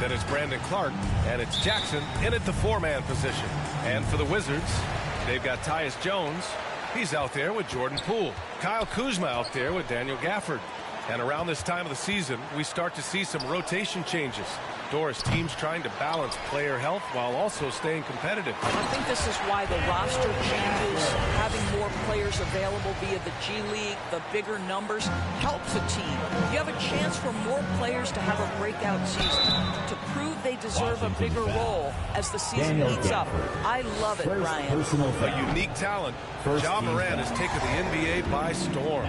Then it's Brandon Clark, and it's Jackson in at the 4-man position. And for the Wizards, they've got Tyus Jones. He's out there with Jordan Poole. Kyle Kuzma out there with Daniel Gafford. And around this time of the season, we start to see some rotation changes. Doris, teams trying to balance player health while also staying competitive. I think this is why the roster changes, having more players available via the G League, the bigger numbers, helps a team. You have a chance for more players to have a breakout season, to prove they deserve a bigger role as the season heats up. I love it, Brian. A unique talent. Ja Morant has taken the NBA by storm.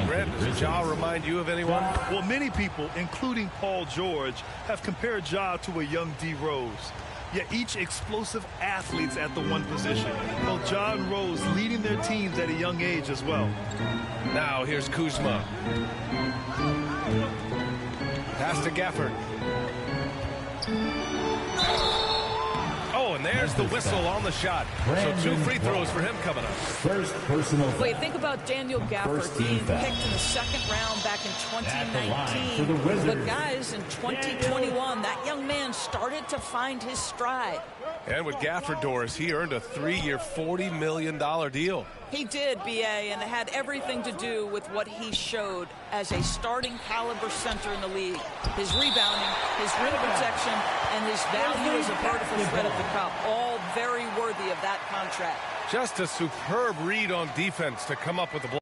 Grant, does Ja remind you of anyone? Well, many people, including Paul George, have compared Ja to a young D. Rose. Yet each explosive athletes at the one position. Both Ja and Rose leading their teams at a young age as well. Now here's Kuzma. Pass to Gafford. Oh, and there's the whistle on the shot. So 2 free throws for him coming up. First personal foul. Wait, think about Daniel Gafford being picked in the second round back in 2019. But guys, in 2021, that young man started to find his stride. And with Gafford, Doris, he earned a 3-year, $40 million deal. He did, B.A., and it had everything to do with what he showed as a starting caliber center in the league. His rebounding, his rim protection, and his value as a vertical threat at the cup, all very worthy of that contract. Just a superb read on defense to come up with the block.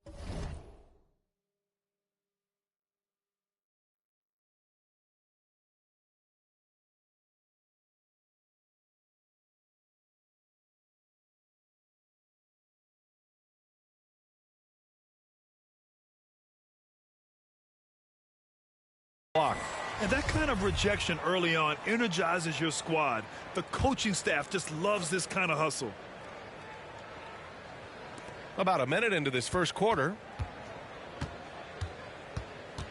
And that kind of rejection early on energizes your squad. The coaching staff just loves this kind of hustle. About a minute into this first quarter.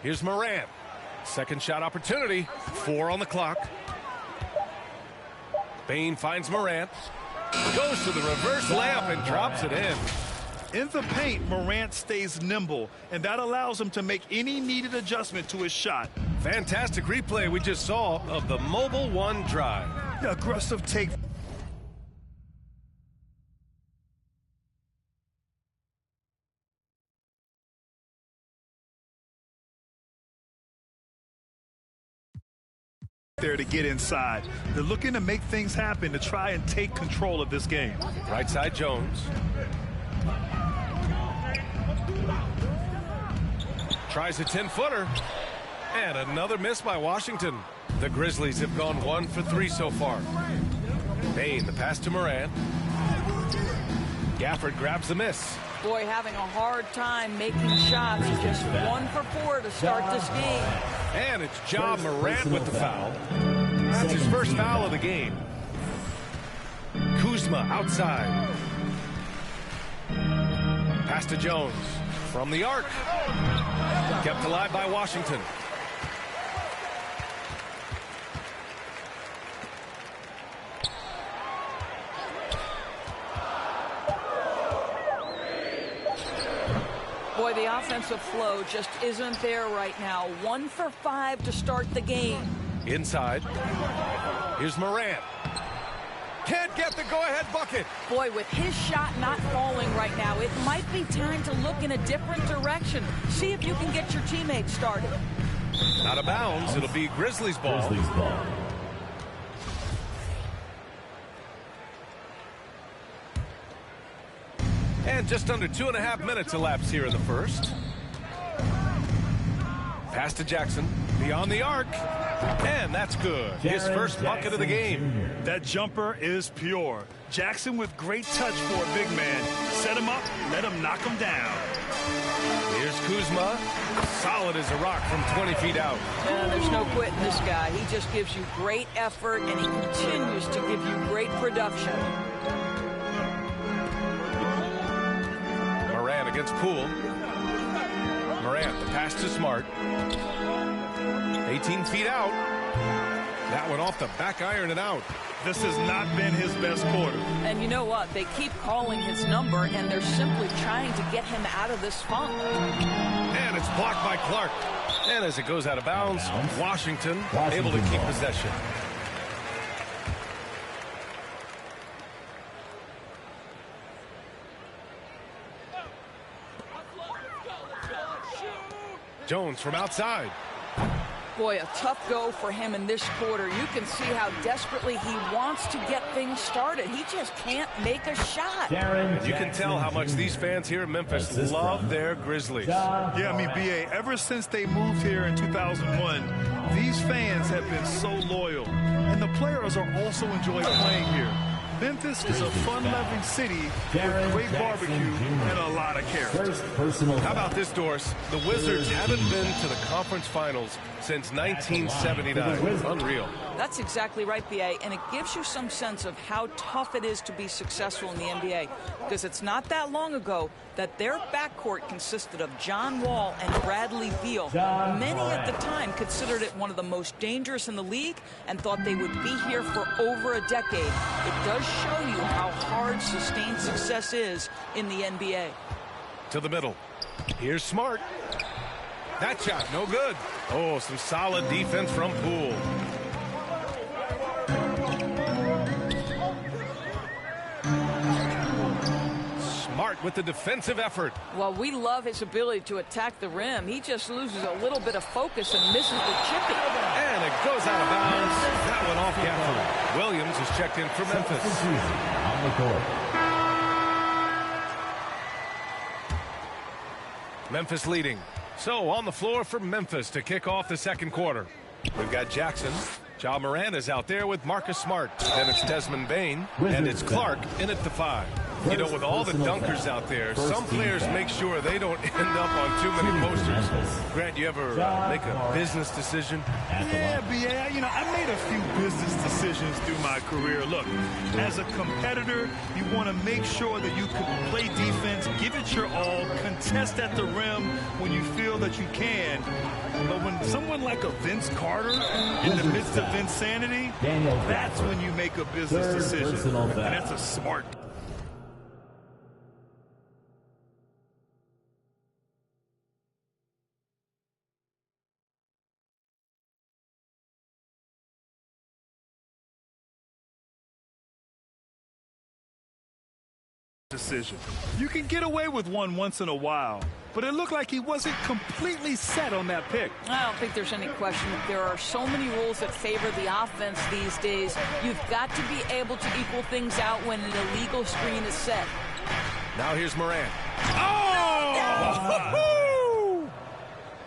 Here's Morant. Second shot opportunity. 4 on the clock. Bain finds Morant. Goes to the reverse layup and drops it in. In the paint, Morant stays nimble, and that allows him to make any needed adjustment to his shot. Fantastic replay we just saw of the Mobile One drive. The aggressive take. There to get inside. They're looking to make things happen to try and take control of this game. Right side Jones. Tries a 10-footer. And another miss by Washington. The Grizzlies have gone 1 for 3 so far. Bain, the pass to Morant. Gafford grabs the miss. Boy, having a hard time making shots. Just 1 for 4 to start this game. And it's Ja Morant with the foul. That's his first foul of the game. Kuzma outside. Pass to Jones. From the arc. Kept alive by Washington. Boy, the offensive flow just isn't there right now. 1 for 5 to start the game. Inside. Here's Morant. Can't get the go-ahead bucket. Boy, with his shot not falling right now, it might be time to look in a different direction. See if you can get your teammates started. Out of bounds. It'll be Grizzlies ball. And just under 2.5 minutes elapsed here in the first. Pass to Jackson. Beyond the arc. And that's good. His first bucket of the game. That jumper is pure. Jackson with great touch for a big man. Set him up, let him knock him down. Here's Kuzma. Solid as a rock from 20 feet out. And there's no quitting this guy. He just gives you great effort, and he continues to give you great production. Morant against Poole. Morant, the pass to Smart. 18 feet out. That one off the back iron and out. This has not been his best quarter. And you know what? They keep calling his number, and they're simply trying to get him out of this funk. And it's blocked by Clark. And as it goes out of bounds, Washington able to keep possession. Jones from outside. Boy, a tough go for him in this quarter. You can see how desperately he wants to get things started. He just can't make a shot. You can tell how much these fans here in Memphis love their Grizzlies. Yeah, I mean, B.A., ever since they moved here in 2001, these fans have been so loyal. And the players are also enjoying playing here. Memphis is a fun-loving city with great barbecue and a lot of character. How about this, Doris? The Wizards haven't been to the conference finals since 1979. Unreal. That's exactly right, B.A., and it gives you some sense of how tough it is to be successful in the NBA, because it's not that long ago that their backcourt consisted of John Wall and Bradley Beal. Many at the time considered it one of the most dangerous in the league and thought they would be here for over a decade. It does show you how hard sustained success is in the NBA. To the middle. Here's Smart. That shot, no good. Oh, some solid defense from Poole. Smart with the defensive effort. Well, we love his ability to attack the rim. He just loses a little bit of focus and misses the chipping. And it goes out of bounds. That went off Gafford. Williams is checked in for Memphis. On the court. Memphis leading. So on the floor for Memphis to kick off the second quarter. We've got Jackson. Ja Morant is out there with Marcus Smart. Then it's Desmond Bane. And it's Clark in at the 5. You know, with all the dunkers out there, some players make sure they don't end up on too many posters. Grant, you ever make a business decision? Yeah, B.A., you know, I made a few business decisions through my career. Look, as a competitor, you want to make sure that you can play defense, give it your all, contest at the rim when you feel that you can. But when someone like a Vince Carter in the midst of insanity, that's when you make a business decision. And that's a smart. Decision. You can get away with one once in a while, but it looked like he wasn't completely set on that pick. I don't think there's any question. There are so many rules that favor the offense these days. You've got to be able to equal things out when an illegal screen is set. Now here's Morant. Oh!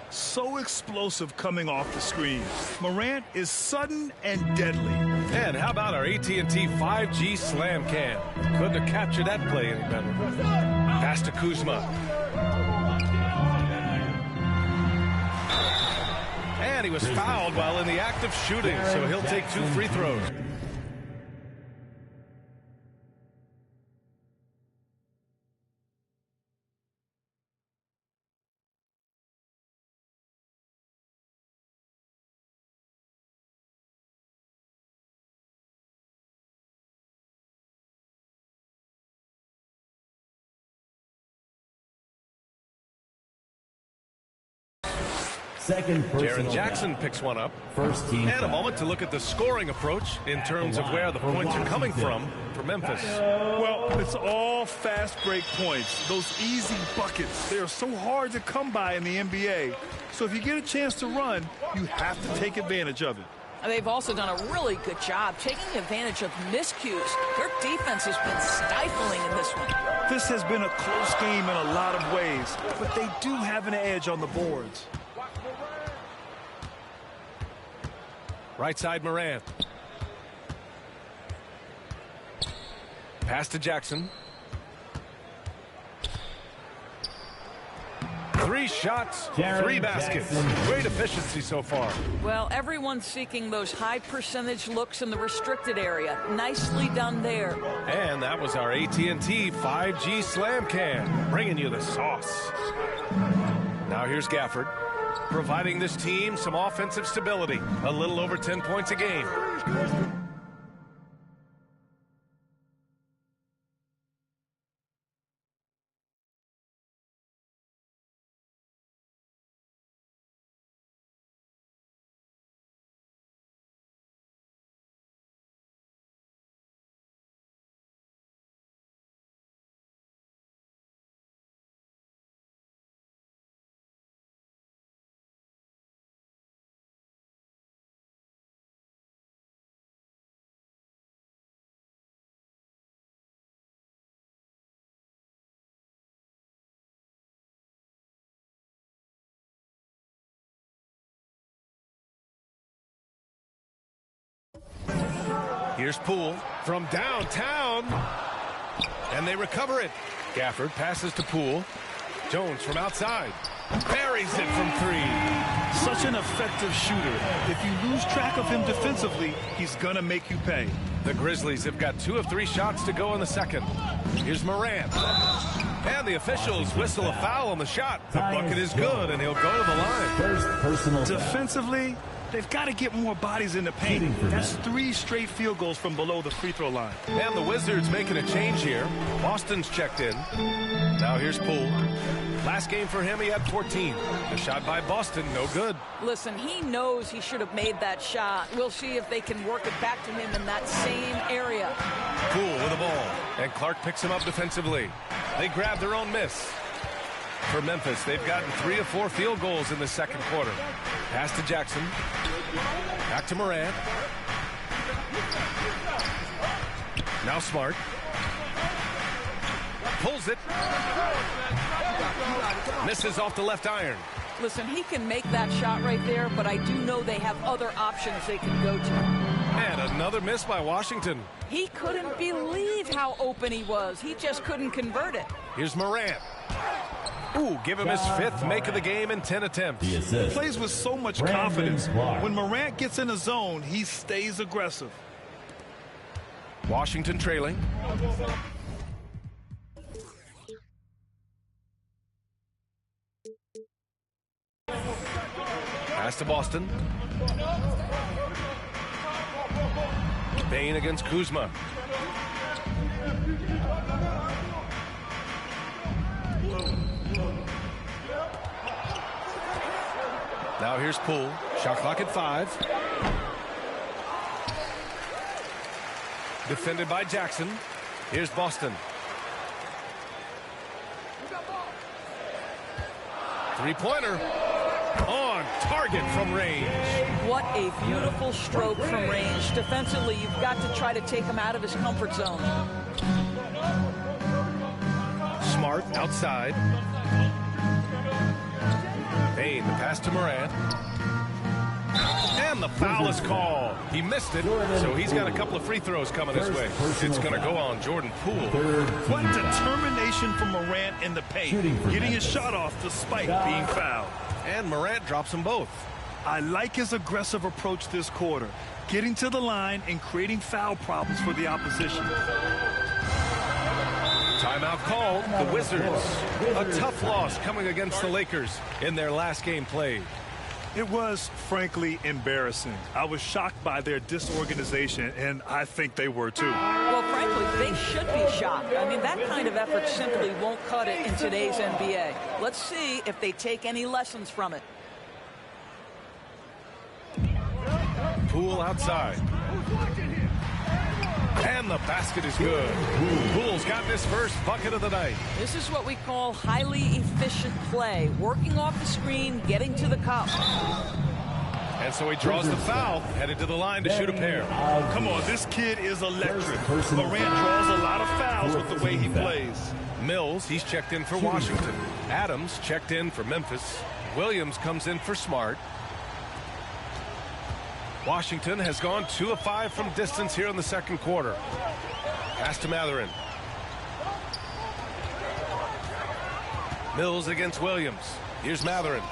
So explosive coming off the screen. Morant is sudden and deadly. And how about our AT&T 5G slam cam? Couldn't have captured that play any better. Pass to Kuzma. And he was fouled while in the act of shooting, so he'll take 2 free throws. Jaren Jackson picks one up. First team. And a moment to look at the scoring approach in terms of where the points are coming from for Memphis. Well, it's all fast break points. Those easy buckets. They are so hard to come by in the NBA. So if you get a chance to run, you have to take advantage of it. They've also done a really good job taking advantage of miscues. Their defense has been stifling in this one. This has been a close game in a lot of ways, but they do have an edge on the boards. Right side Morant. Pass to Jackson. 3 shots, 3 baskets. Great efficiency so far. Well, everyone's seeking those high percentage looks in the restricted area. Nicely done there. And that was our AT&T 5G slam cam, bringing you the sauce. Now here's Gafford, providing this team some offensive stability. A little over 10 points a game. Here's Poole from downtown. And they recover it. Gafford passes to Poole. Jones from outside. Buries it from 3. Such an effective shooter. If you lose track of him defensively, he's going to make you pay. The Grizzlies have got 2 of 3 shots to go in the second. Here's Morant. And the officials whistle a foul on the shot. The bucket is good, and he'll go to the line. First personal. Defensively, they've got to get more bodies in the paint. That's 3 straight field goals from below the free throw line. And the Wizards making a change here. Boston's checked in. Now here's Poole. Last game for him, he had 14. The shot by Boston, no good. Listen, he knows he should have made that shot. We'll see if they can work it back to him in that same area. Poole with the ball. And Clark picks him up defensively. They grab their own miss. For Memphis, they've gotten 3 of 4 field goals in the second quarter. Pass to Jackson. Back to Morant. Now Smart. Pulls it. Misses off the left iron. Listen, he can make that shot right there, but I do know they have other options they can go to. And another miss by Washington. He couldn't believe how open he was. He just couldn't convert it. Here's Morant. Ooh, give him his 5th make of the game in 10 attempts. He plays with so much confidence. When Morant gets in a zone, he stays aggressive. Washington trailing. Pass to Boston. Bain against Kuzma. Now here's Poole. Shot clock at 5. Defended by Jackson. Here's Boston. 3-pointer. On target from range. What a beautiful stroke from range. Defensively, you've got to try to take him out of his comfort zone. Smart outside. Bain, the pass to Morant. And the foul is called. He missed it, so he's got a couple of free throws coming his way. It's going to go on Jordan Poole. What determination from Morant in the paint. Getting his shot off despite being fouled. And Morant drops them both. I like his aggressive approach this quarter. Getting to the line and creating foul problems for the opposition. Timeout called. The Wizards. A tough loss coming against the Lakers in their last game played. It was, frankly, embarrassing. I was shocked by their disorganization, and I think they were too. Well, frankly, they should be shocked. I mean, that kind of effort simply won't cut it in today's NBA. Let's see if they take any lessons from it. Poole outside. And the basket is good. Poole's got his first bucket of the night. This is what we call highly efficient play. Working off the screen, getting to the cup. And so he draws the foul, headed to the line to shoot a pair. Come on, this kid is electric. Morant draws a lot of fouls with the way he plays. Mills, he's checked in for Washington. Adams checked in for Memphis. Williams comes in for Smart. Washington has gone 2 of 5 from distance here in the second quarter. Pass to Mathurin. Mills against Williams. Here's Mathurin.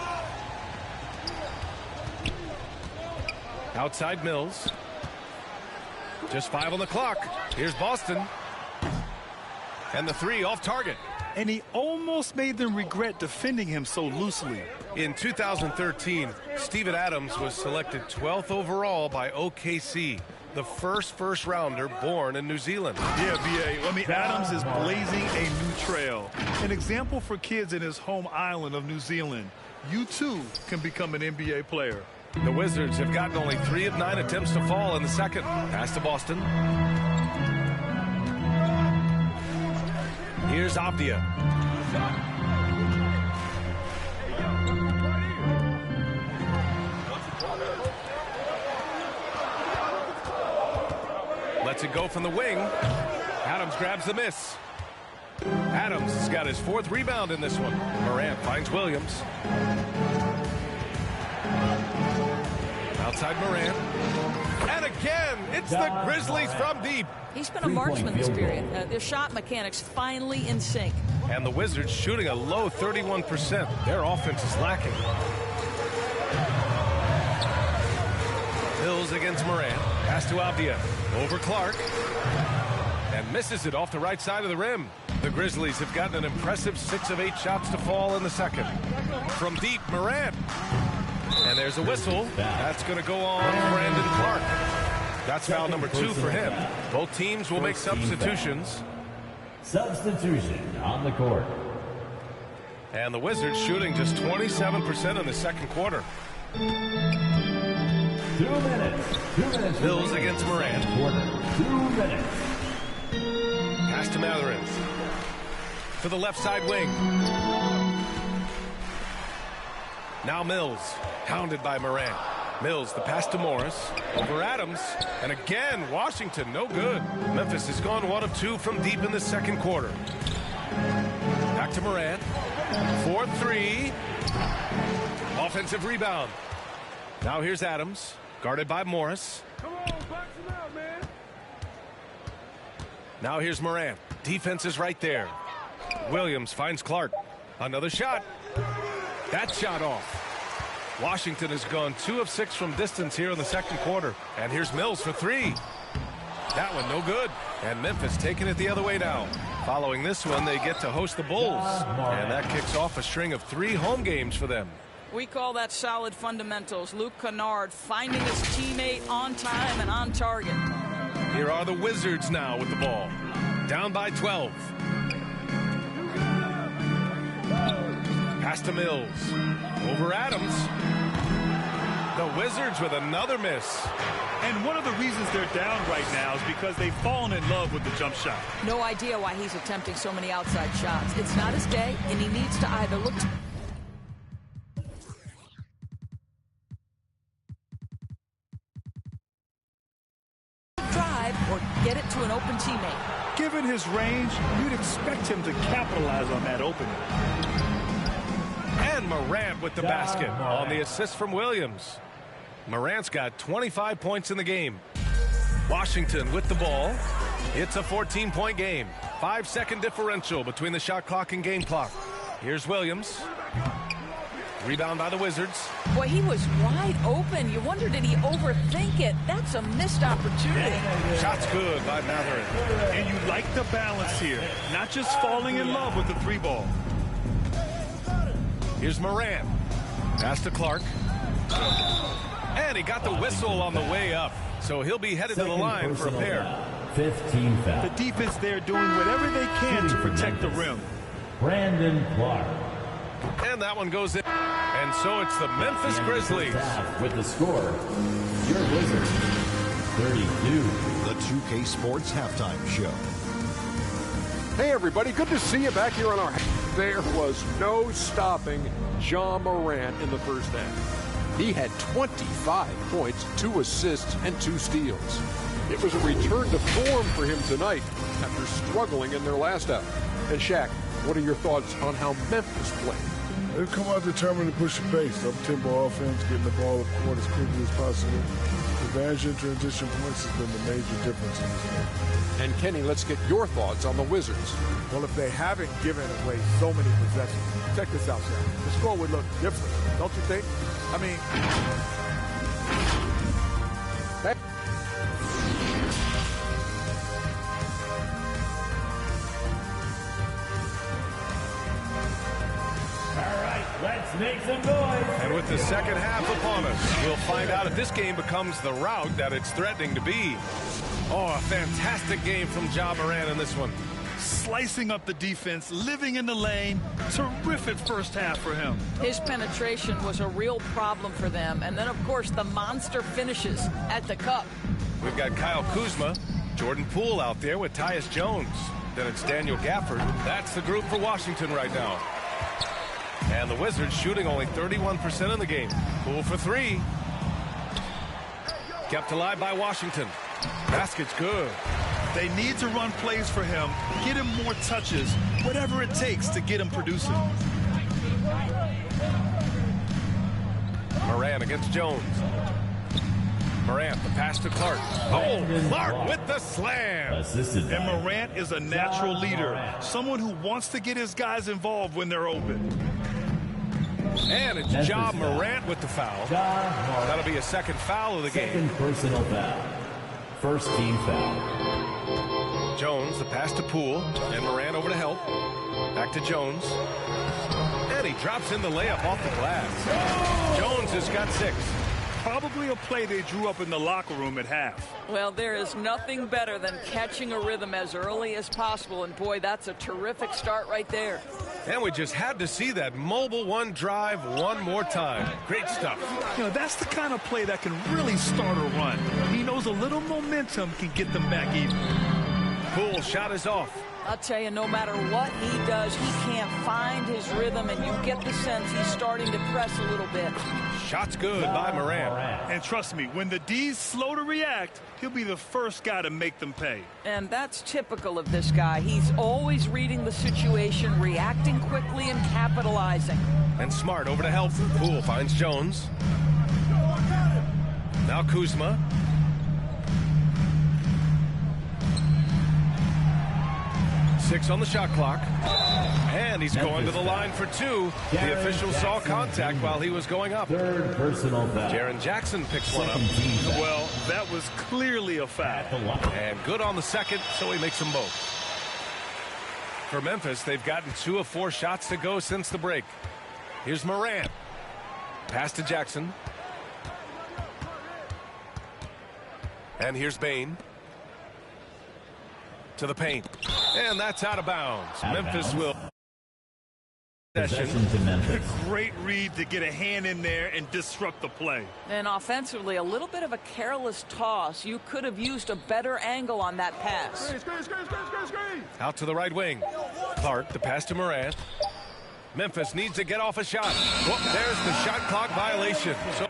Outside Mills. Just 5 on the clock. Here's Boston. And the 3 off target. And he almost made them regret defending him so loosely. In 2013, Steven Adams was selected 12th overall by OKC, the first rounder born in New Zealand. Yeah, B.A. I mean, Adams is blazing a new trail. An example for kids in his home island of New Zealand. You, too, can become an NBA player. The Wizards have gotten only 3 of 9 attempts to fall in the second. Pass to Boston. Here's Avdia. Lets it go from the wing. Adams grabs the miss. Adams has got his 4th rebound in this one. Morant finds Williams. Outside Morant. And And again, it's the Grizzlies from deep. He's been a marksman this period. Their shot mechanics finally in sync. And the Wizards shooting a low 31%. Their offense is lacking. Mills against Morant. Pass to Avdia. Over Clark. And misses it off the right side of the rim. The Grizzlies have gotten an impressive 6 of 8 shots to fall in the second. From deep, Morant. And there's a whistle. That's going to go on Brandon Clark. That's foul number 2 for him. Both teams will make substitutions. Substitution on the court. And the Wizards shooting just 27% in the second quarter. 2 minutes. 2 minutes. Mills against Morant. 2 minutes. Pass to Mathurin. To the left side wing. Now Mills. Hounded by Morant. Mills, the pass to Morris. Over Adams. And again, Washington, no good. Memphis has gone 1 of 2 from deep in the second quarter. Back to Morant. 4-3. Offensive rebound. Now here's Adams. Guarded by Morris. Come on, box him out, man. Now here's Morant. Defense is right there. Williams finds Clark. Another shot. That shot off. Washington has gone 2 of 6 from distance here in the second quarter. And here's Mills for 3. That one no good. And Memphis taking it the other way now. Following this one, they get to host the Bulls. And that kicks off a string of 3 home games for them. We call that solid fundamentals. Luke Kennard finding his teammate on time and on target. Here are the Wizards now with the ball. Down by 12. Pass to Mills. Over Adams. The Wizards with another miss. And one of the reasons they're down right now is because they've fallen in love with the jump shot. No idea why he's attempting so many outside shots. It's not his day, and he needs to either look to drive or get it to an open teammate. Given his range, you'd expect him to capitalize on that opening. And Morant with the basket on the assist from Williams. Morant's got 25 points in the game. Washington with the ball. It's a 14-point game. 5-second differential between the shot clock and game clock. Here's Williams. Rebound by the Wizards. Boy, he was wide open. You wonder, did he overthink it? That's a missed opportunity. Shot's good by Mathurin. And you like the balance here. Not just falling in love with the 3-ball. Here's Morant. Pass to Clark. And he got the whistle on the way up. So he'll be headed to the line for a pair. 15 foul. The defense there doing whatever they can to protect the rim. Brandon Clark. And that one goes in. And so it's the Memphis Grizzlies. With the score, your Wizards, 32. The 2K Sports Halftime Show. Hey, everybody. Good to see you back here on our... There was no stopping Ja Morant in the first half. He had 25 points, 2 assists, and 2 steals. It was a return to form for him tonight after struggling in their last out. And Shaq, what are your thoughts on how Memphis played? They've come out determined to push the pace. Up-tempo offense, getting the ball up court as quickly as possible. Advantage in transition points has been the major difference in this game. And Kenny, let's get your thoughts on the Wizards. Well, if they haven't given away so many possessions, check this out, Shaq. The score would look different, don't you think? I mean... Let's make some noise. And with the second half upon us, we'll find out if this game becomes the rout that it's threatening to be. Oh, a fantastic game from Ja Morant in this one. Slicing up the defense, living in the lane. Terrific first half for him. His penetration was a real problem for them. And then, of course, the monster finishes at the cup. We've got Kyle Kuzma, Jordan Poole out there with Tyus Jones. Then it's Daniel Gafford. That's the group for Washington right now. And the Wizards shooting only 31% in the game. Poole for 3. Kept alive by Washington. Basket's good. They need to run plays for him, get him more touches, whatever it takes to get him producing. Morant against Jones. Morant, the pass to Clark. Oh, Clark with the slam. Assisted by And Morant is a natural Ja leader, Morant. someone who wants to get his guys involved when they're open. And it's Memphis Ja foul. Morant with the foul. Ja Morant. That'll be a second foul of the game. Second personal foul. First team foul. Jones, the pass to Poole, and Morant over to help. Back to Jones. And he drops in the layup off the glass. Jones has got 6. Probably a play they drew up in the locker room at half. Well, there is nothing better than catching a rhythm as early as possible, and boy, that's a terrific start right there. And we just had to see that mobile one drive one more time. Great stuff. You know, that's the kind of play that can really start a run. He knows a little momentum can get them back even. Poole shot is off. I'll tell you, no matter what he does, he can't find his rhythm, and you get the sense he's starting to press a little bit. Shot's good by Morant. And trust me, when the D's slow to react, he'll be the first guy to make them pay. And that's typical of this guy. He's always reading the situation, reacting quickly, and capitalizing. And Smart over to help. Poole finds Jones. Now Kuzma. Six on the shot clock. And he's going to the line for 2. The official saw contact while he was going up. Third personal foul. Jaren Jackson picks one up. Second team foul. Well, that was clearly a foul. At the line. And good on the second, so he makes them both. For Memphis, they've gotten 2 of 4 shots to go since the break. Here's Morant. Pass to Jackson. And here's Bane. To the paint. And that's out of bounds. Out of Memphis bounds. will. Possession to Memphis. Great read to get a hand in there and disrupt the play. And offensively, a little bit of a careless toss. You could have used a better angle on that pass. Out to the right wing. Clark, the pass to Morant. Memphis needs to get off a shot. Whoop, there's the shot clock violation. So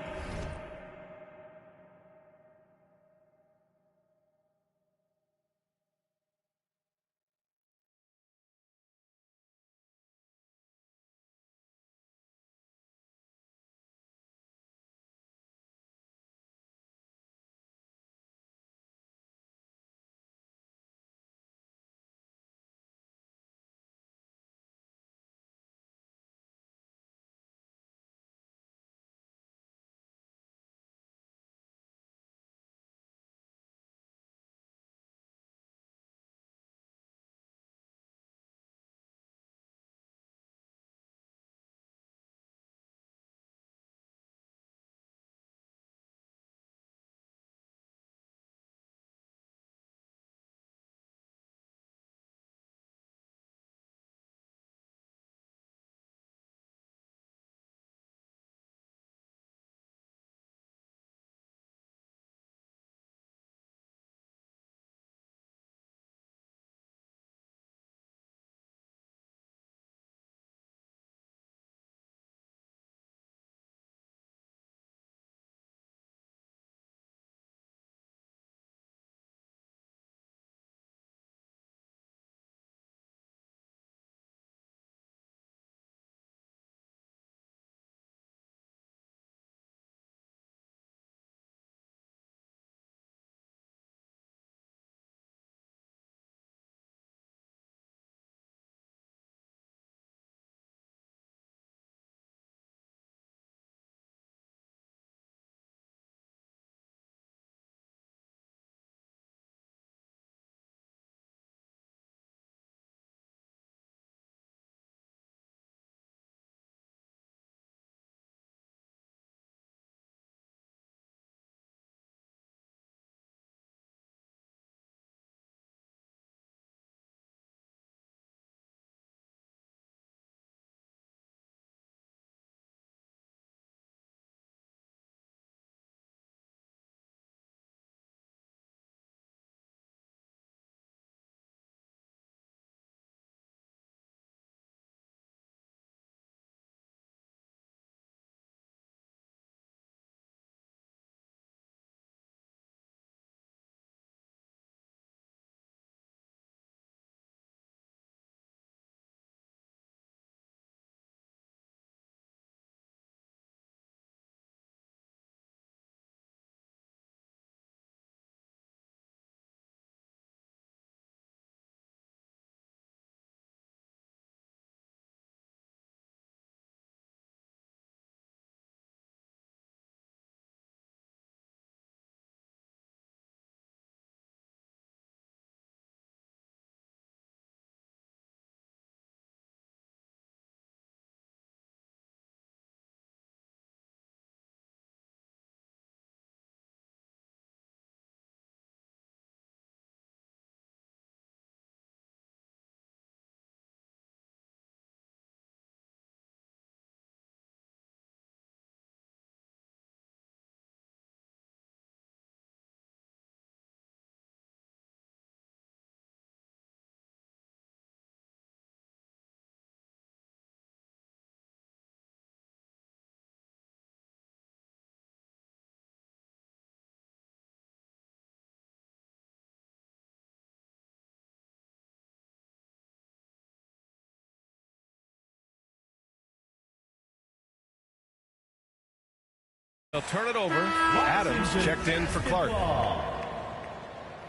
They'll turn it over. Adams checked in for Clark.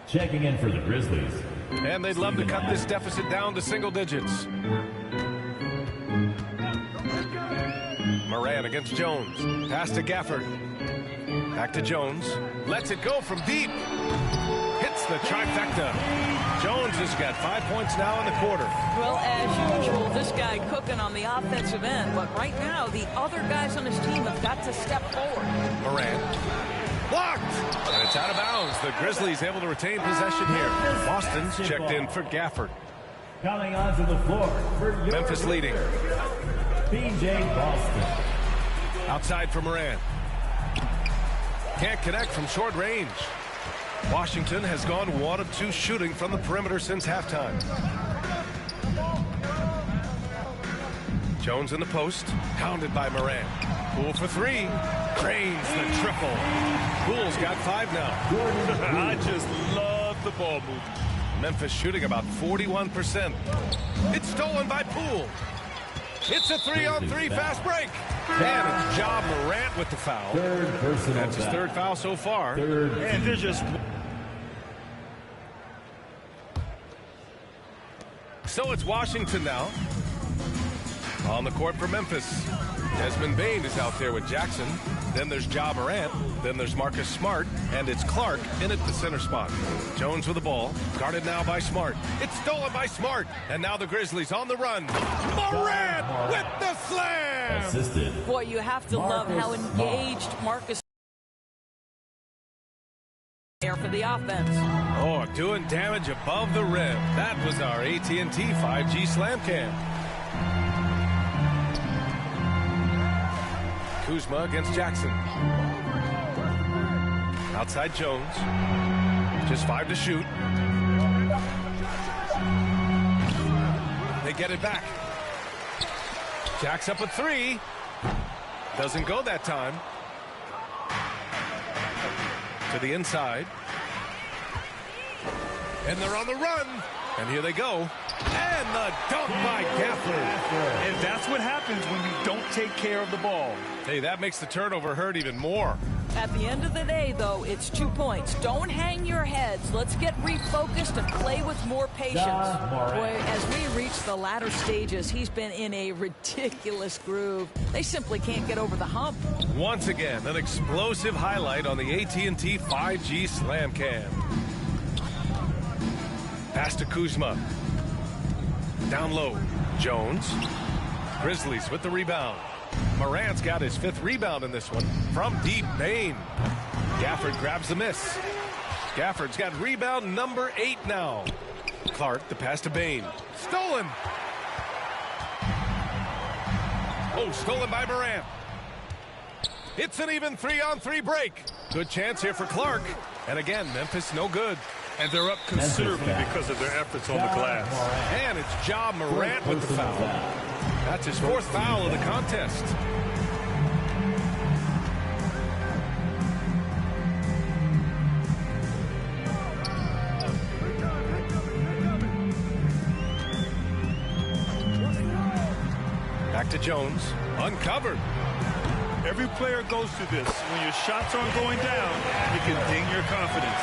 Checking in for the Grizzlies. And they'd love to cut this deficit down to single digits. Moran against Jones. Pass to Gafford. Back to Jones. Lets it go from deep. Hits the trifecta. Jones has got 5 points now in the quarter. Well, as usual, this guy cooking on the offensive end. But right now, the other guys on his team have got to step forward. Moran. Blocked. And it's out of bounds. The Grizzlies able to retain possession here. Boston's checked in for Gafford. Coming onto the floor for your Memphis leading. PJ Boston. Outside for Moran. Can't connect from short range. Washington has gone 1 of 2 shooting from the perimeter since halftime. Jones in the post. Pounded by Moran. Poole for 3. Drains the triple. Poole's got 5 now. I just love the ball movement. Memphis shooting about 41%. It's stolen by Poole. It's a 3-on-3 fast break. And it's Ja Morant with the foul. That's his 3rd foul so far. And they're just... So it's Washington now. On the court for Memphis. Desmond Bane is out there with Jackson. Then there's Ja Morant. Then there's Marcus Smart. And it's Clark in at the center spot. Jones with the ball. Guarded now by Smart. It's stolen by Smart. And now the Grizzlies on the run. Morant with the slam! Assisted. Boy, you have to love how engaged Marcus there for the offense. Oh, doing damage above the rim. That was our AT&T 5G slam cam. Kuzma against Jackson. Outside Jones. Just 5 to shoot. They get it back. Jack's up a 3. Doesn't go that time. To the inside. And they're on the run. And here they go. And the dunk by Gafford. And that's what happens when you don't take care of the ball. Hey, that makes the turnover hurt even more. At the end of the day, though, it's 2 points. Don't hang your heads. Let's get refocused and play with more patience. Boy, as we reach the latter stages, he's been in a ridiculous groove. They simply can't get over the hump. Once again, an explosive highlight on the AT&T 5G slam cam. Pass to Kuzma. Down low. Jones. Grizzlies with the rebound. Morant's got his 5th rebound in this one. From deep, Bane. Gafford grabs the miss. Gafford's got rebound number 8 now. Clark, the pass to Bane. Stolen. Oh, stolen by Morant. It's an even 3-on-3 break. Good chance here for Clark. And again, Memphis no good. And they're up considerably because of their efforts on the glass. And it's Ja Morant with the foul. That's his 4th foul of the contest. Back to Jones. Uncovered. Every player goes through this. When your shots aren't going down, it can ding your confidence.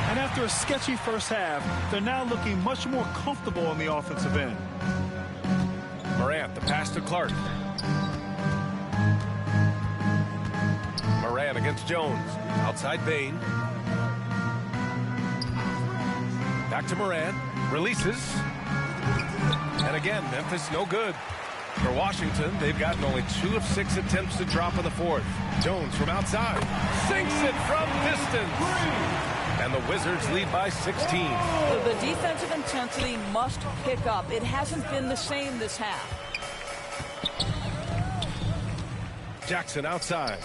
And after a sketchy first half, they're now looking much more comfortable on the offensive end. Morant, the pass to Clark. Morant against Jones. Outside Bane. Back to Morant. Releases. And again, Memphis no good. For Washington, they've gotten only 2 of 6 attempts to drop in the 4th. Jones from outside. Sinks it from distance. And the Wizards lead by 16. The defensive intensity must pick up. It hasn't been the same this half. Jackson outside.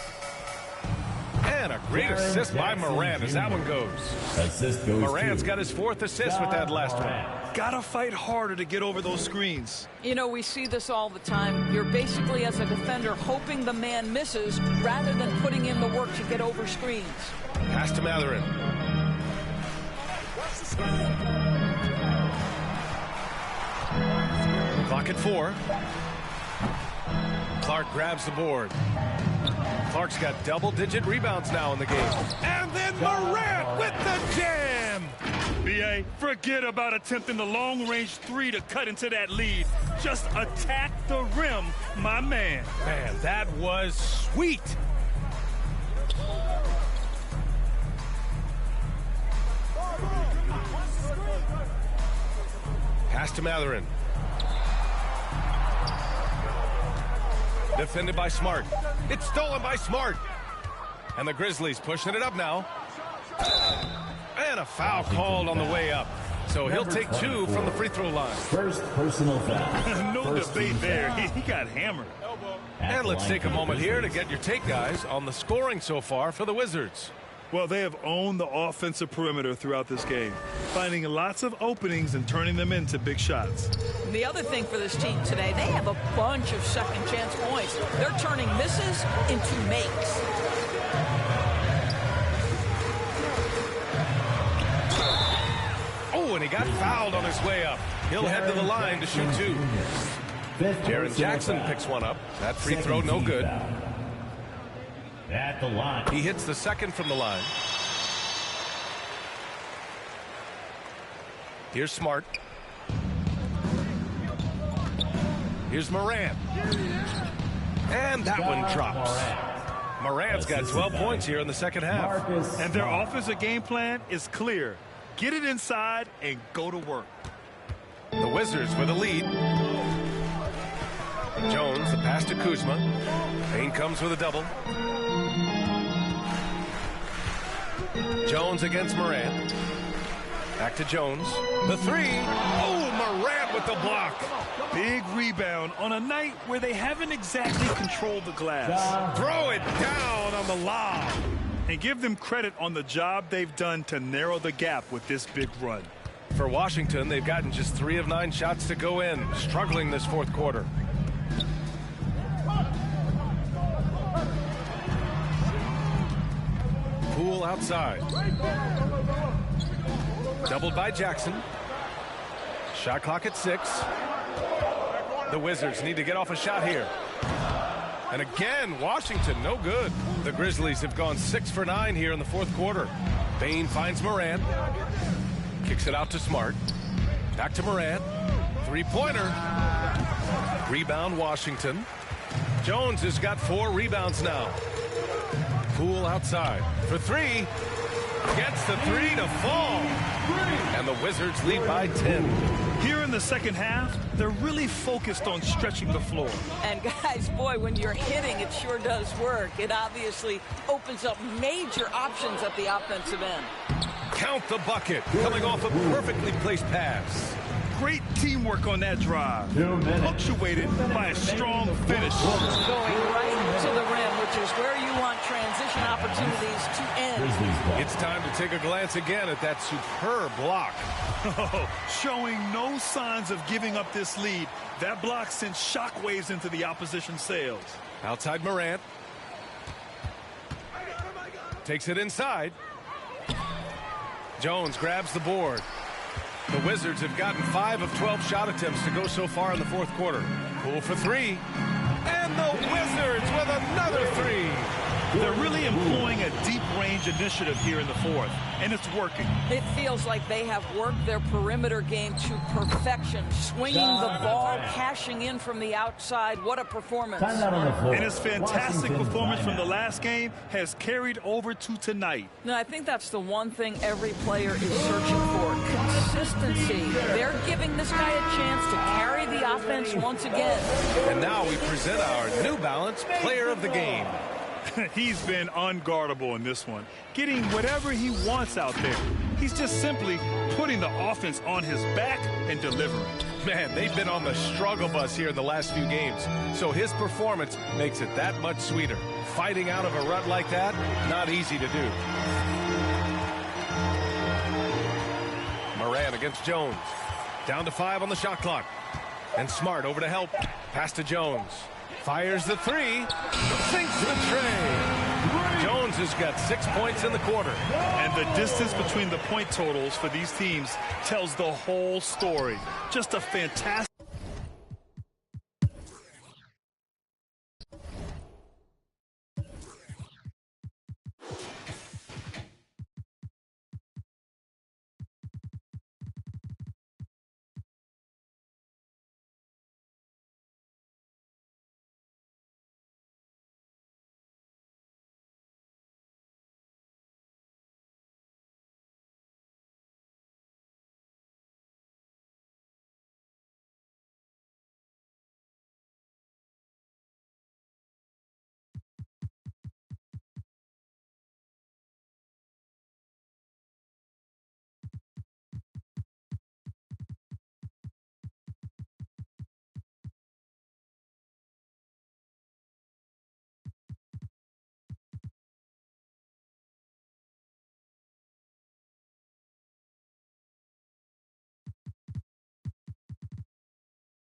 And a great assist by Morant as that one goes. Assist goes Morant's got his 4th assist with that last one. Gotta fight harder to get over those screens. You know, we see this all the time. You're basically, as a defender, hoping the man misses rather than putting in the work to get over screens. Pass to Matherin. Clock at 4. Clark grabs the board. Clark's got double-digit rebounds now in the game. And then Morant with the jam. B.A., forget about attempting the long-range three to cut into that lead. Just attack the rim, my man. Man, that was sweet. Pass to Mathurin. Defended by Smart. It's stolen by Smart. And the Grizzlies pushing it up now. And a foul called on the way up. So he'll take 2 from the free throw line. First personal foul. No debate there. He got hammered. And let's take a moment here to get your take, guys, on the scoring so far for the Wizards. Well, they have owned the offensive perimeter throughout this game, finding lots of openings and turning them into big shots. The other thing for this team today, they have a bunch of second chance points. They're turning misses into makes. Oh, and he got fouled on his way up. He'll head to the line to shoot 2. Jaren Jackson picks one up. That free throw no good. At the line. He hits the second from the line. Here's Smart. Here's Morant. And that one drops. Morant's got 12 points here in the second half. And their offensive game plan is clear. Get it inside and go to work. The Wizards with a lead. Jones, the pass to Kuzma. Payne comes with a double. Jones against Morant. Back to Jones. The 3. Oh, Morant with the block. Big rebound on a night where they haven't exactly controlled the glass. Throw it down on the lob. And give them credit on the job they've done to narrow the gap with this big run. For Washington, they've gotten just 3 of 9 shots to go in, struggling this fourth quarter. Poole outside. Doubled by Jackson. Shot clock at 6. The Wizards need to get off a shot here. And again, Washington, no good. The Grizzlies have gone 6 for 9 here in the fourth quarter. Payne finds Morant. Kicks it out to Smart. Back to Morant. 3-pointer. Rebound, Washington. Jones has got 4 rebounds now. Poole outside for 3. Gets the 3 to fall. And the Wizards lead by 10. Here in the second half, they're really focused on stretching the floor. And guys, boy, when you're hitting, it sure does work. It obviously opens up major options at the offensive end. Count the bucket, coming off a perfectly placed pass. Great teamwork on that drive, punctuated by a strong finish. Going right to the rim, which is where you want transition opportunities to end. It's time to take a glance again at that superb block. Showing no signs of giving up this lead. That block sent shockwaves into the opposition sails. Outside Morant. Takes it inside. Jones grabs the board. The Wizards have gotten 5 of 12 shot attempts to go so far in the fourth quarter. Poole for 3. And the Wizards with another 3. They're really employing a deep-range initiative here in the fourth, and it's working. It feels like they have worked their perimeter game to perfection, swinging the ball, cashing in from the outside. What a performance. And his fantastic performance from the last game has carried over to tonight. No, I think that's the one thing every player is searching for, consistency. They're giving this guy a chance to carry the offense once again. And now we present our New Balance Player of the Game. He's been unguardable in this one, getting whatever he wants out there. He's just simply putting the offense on his back and delivering. Man, they've been on the struggle bus here in the last few games, so his performance makes it that much sweeter. Fighting out of a rut like that, not easy to do. Morant against Jones. Down to 5 on the shot clock. And Smart over to help. Pass to Jones. Fires the 3. Sinks the tray. Jones has got 6 points in the quarter. And the distance between the point totals for these teams tells the whole story. Just a fantastic